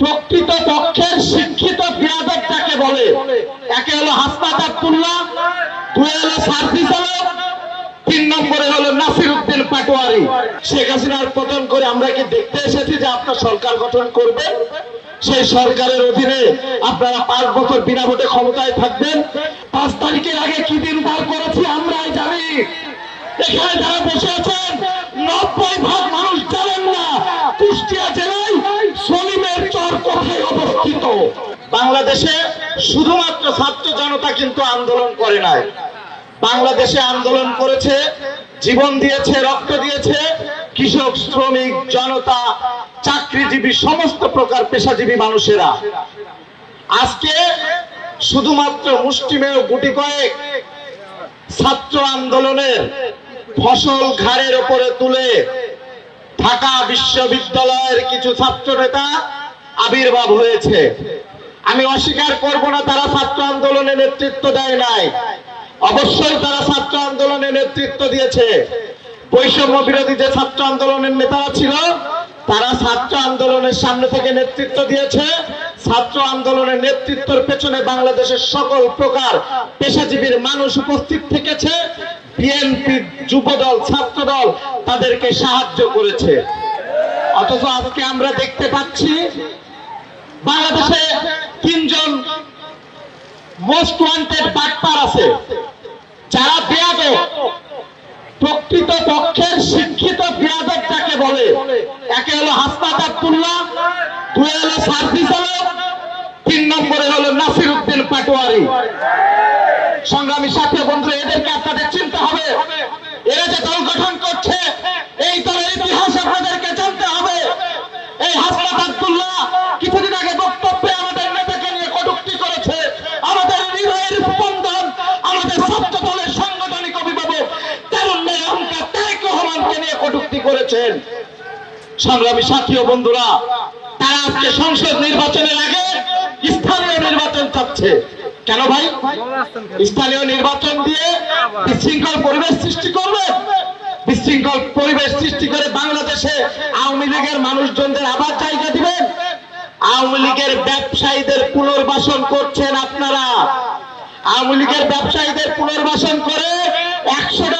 প্রকৃত পক্ষের শিক্ষিত বিয়াদব যাকে বলে, একে হলো হাসনাত আব্দুল্লাহ, দুই হলো সার্জিস আলম, 3 নম্বরে হলো নাসির উদ্দিন পাটোয়ারি। শেখ হাসিনার পতন করে আমরা কি দেখতে এসেছি যে আপনার সরকার গঠন করবে? সেই সরকারের অধীনে আপনারা 5 বছর বিনা ভোটে ক্ষমতায় থাকবেন। 5 তারিখের আগে কি দিন পার করেছি আমরাই জানি। এখানে যারা বসে আছেন 90% মানুষ জানেন না কুষ্টিয়া জেলায় সলিমের চর কোথায় অবস্থিত। বাংলাদেশে শুধুমাত্র ছাত্র জনতা কিন্তু আন্দোলন করে নাই, বাংলাদেশে আন্দোলন করেছে, জীবন দিয়েছে, রক্ত দিয়েছে কৃষক, শ্রমিক, জনতা, চাকরিজীবী, সমস্ত প্রকার পেশাজীবী মানুষেরা। আজকে শুধুমাত্র মুষ্টিমেয় গুটি কয়েক ছাত্র আন্দোলনের ফসল ঘাড়ের উপরে তুলে ঢাকা বিশ্ববিদ্যালয়ের কিছু ছাত্র নেতা আবির্ভাব হয়েছে। আমি অস্বীকার করব না তারা ছাত্র আন্দোলনে নেতৃত্ব দেয় নাই, অবশ্যই তারা ছাত্র আন্দোলনে নেতৃত্ব দিয়েছে। বৈষম্য বিরোধী যে ছাত্র আন্দোলনের নেতারা ছিল তারা ছাত্র আন্দোলনের সামনে থেকে নেতৃত্ব দিয়েছে। ছাত্র আন্দোলনের নেতৃত্বের পেছনে বাংলাদেশের সকল প্রকার পেশাজীবীর মানুষ উপস্থিত থেকেছে। বিএনপি, যুবদল, ছাত্রদল তাদেরকে সাহায্য করেছে। অথচ আজকে আমরা দেখতে পাচ্ছি বাংলাদেশে 3 জন মোস্ট ওয়ান্টেড বাটপার আছে যারা বেয়াদব। প্রকৃত পক্ষের শিক্ষিত বিয়াদব যাকে বলে, একে হলো হাসনাত আব্দুল্লাহ, দুই হলো সার্জিস আলম, 3 নম্বরে হলো নাসির উদ্দিন পাটোয়ারি। সংগ্রামী সাথী বন্ধু, এদেরকে আপনাদের চিনতে হবে। এরা যে দল গঠন করছে এই দলের ইতিহাস আপনাদেরকে জানতে হবে। এই হাসনাত আব্দুল্লাহ কিছুদিন আগে বক্তব্যে আমাদের নেতাকে নিয়ে কটূক্তি করেছে, আমাদের হৃদয়ের স্পন্দন, আমাদের ছাত্র দলের সাংগঠনিক অভিভাবক তারুণ্যের অহংকার তারেক রহমানকে নিয়ে কটূক্তি করেছেন। সংগ্রামী সাথী ও বন্ধুরা, তারা আজকে সংসদ নির্বাচনের আগে স্থানীয় নির্বাচন চাচ্ছে। কেন ভাই? স্থানীয় নির্বাচন দিয়ে বিশৃঙ্খল পরিবেশ সৃষ্টি করবে। বিশৃঙ্খল পরিবেশ সৃষ্টি করে বাংলাদেশে আওয়ামী লীগের মানুষজনদের আবার জায়গা দিবেন। আওয়ামী লীগের ব্যবসায়ীদের পুনর্বাসন করছেন আপনারা। আওয়ামী লীগের ব্যবসায়ীদের পুনর্বাসন করে 100